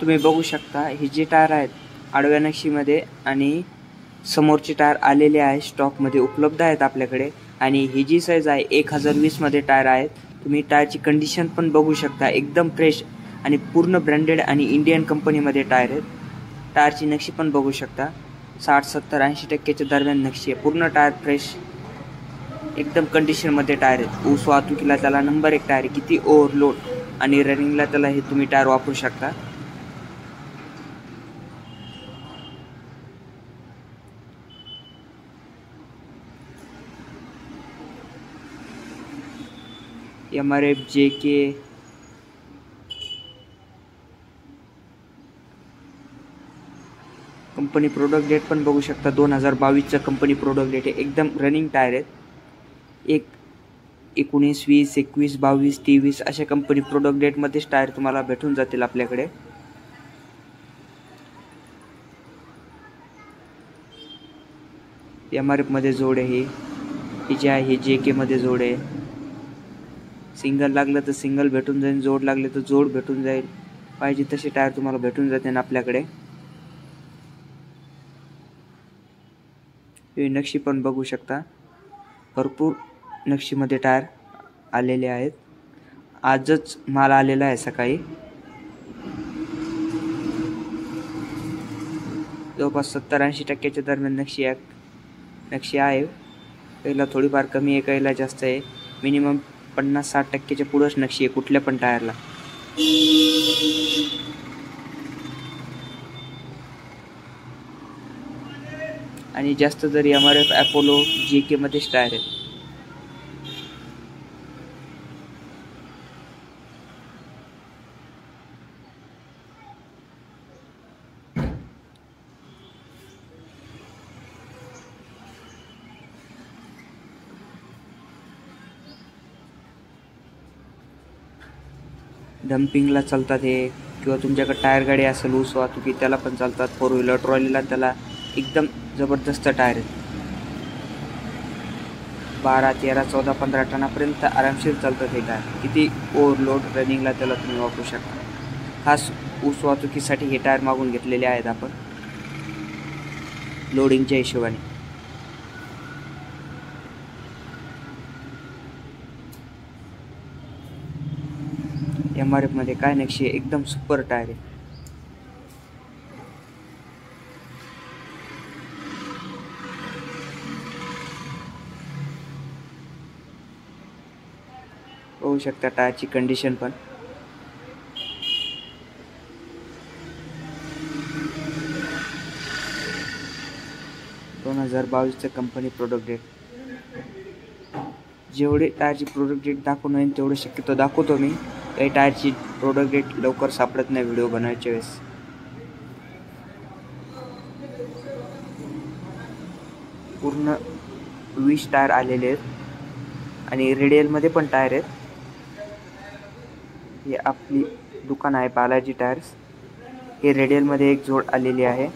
तुम्ही बघू शकता हे जे टायर आहेत आडव्या नक्षीमध्ये आणि समोरचे टायर आलेले आहे, स्टॉकमध्ये उपलब्ध आहेत आपल्याकडे। आणि ही जी साईज आहे 1020 मध्ये टायर आहेत। तुम्ही टायरची कंडिशन पण बघू शकता, एकदम फ्रेश आणि पूर्ण ब्रँडेड आणि इंडियन कंपनीमध्ये टायर आहेत। टायरची नक्षी पण बघू शकता, 60 70 80% दरम्यान नक्षी आहे। पूर्ण टायर फ्रेश एकदम कंडिशनमध्ये टायर आहेत। ऊस वाहतुकीला त्याला नंबर 1 टायर आहे। किती ओव्हरलोड आणि रनिंगला त्याला हे तुम्ही टायर वापरू शकता। MRF JK company product date पण बघू शकता, 2022 चा कंपनी प्रोडक्ट डेट आहे। एकदम रनिंग टायर आहेत। 19 20 21 22 23 अशा कंपनी प्रोडक्ट डेट मध्येच टायर तुम्हाला भेटून जातील आपल्याकडे। MRF मध्ये जोड आहे ही जी आहे JK मध्ये जोड आहे। सिंगल लागलं तर सिंगल भेटून जाईल, जोड लागले तर जोड भेटून जाईल। पाहिजे तसे टायर तुम्हाला भेटून जातील आपल्याकडे। हे नक्षी पण बघू शकता, भरपूर नक्षीमध्ये टायर आलेले आहेत। आजच माल आलेला आहे सकाळी। जवळपास 70-80% दरम्यान नक्षी आहे। पहिला थोडीफार कमी आहे, काहीला जास्त आहे। मिनिमम 50-60% पुढेच नक्षी आहे कुठल्या पण टायरला। आणि जास्त जर MRF अपोलो JK मध्येच टायर आहे। डम्पिंगला चालतात हे, किंवा तुमच्याकडे टायर गाडी असेल ऊस वाहतुकी त्याला पण चालतात। 4 व्हीलर ट्रॉलीला त्याला एकदम जबरदस्त टायर आहेत। 12 13 14 15 टनापर्यंत आरामशीर चालतात हे टायर। किती ओव्हरलोड रनिंगला त्याला तुम्ही वापरू शकता। खास ऊस वाहतुकीसाठी हे टायर मागून घेतलेले आहेत आपण लोडिंगच्या हिशोबाने। MRF मध्ये काय नक्षी आहे, एकदम सुपर टायर आहे। बघू शकता टायरची कंडिशन पण। दोन 2022 कंपनी प्रोडक्ट डेट। जेवढे टायरची प्रोडक्ट डेट दाखवून होईल तेवढे शक्यतो दाखवतो मी। काही टायरची प्रोडक्ट डेट लवकर सापडत नाही व्हिडिओ बनवायच्या वेळेस। पूर्ण 20 टायर आलेले आहेत आणि रेडियल मध्ये पण टायर आहेत। हे आपली दुकान आहे बालाजी टायर्स। हे रेडियल मध्ये एक जोड आलेली आहे।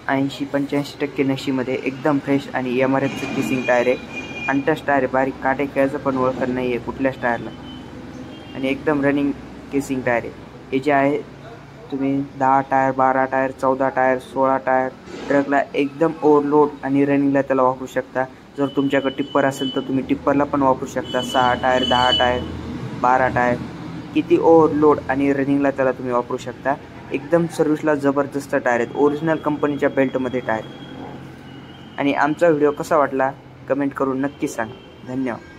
80-85% नक्षीमध्ये एकदम फ्रेश आणि MRF चे किसिंग टायर आहे। अनटच टायर आहे, बारीक काटे खेळायचं पण ओळखत नाही आहे कुठल्याच टायरला। आणि एकदम रनिंग केसिंग टायर आहे। हे जे आहे तुम्ही 10 टायर 12 टायर 14 टायर 16 टायर ट्रकला एकदम ओव्हरलोड आणि रनिंगला त्याला वापरू शकता। जर तुमच्याकडे टिप्पर असेल तर तुम्ही टिप्परला पण वापरू शकता। 6 टायर 10 टायर 12 टायर किती ओव्हरलोड आणि रनिंगला त्याला तुम्ही वापरू शकता। एकदम सर्व्हिसला जबरदस्त टायर आहेत, ओरिजिनल कंपनीच्या बेल्टमध्ये टायर। आणि आमचा व्हिडिओ कसा वाटला कमेंट करून नक्की सांगा। धन्यवाद।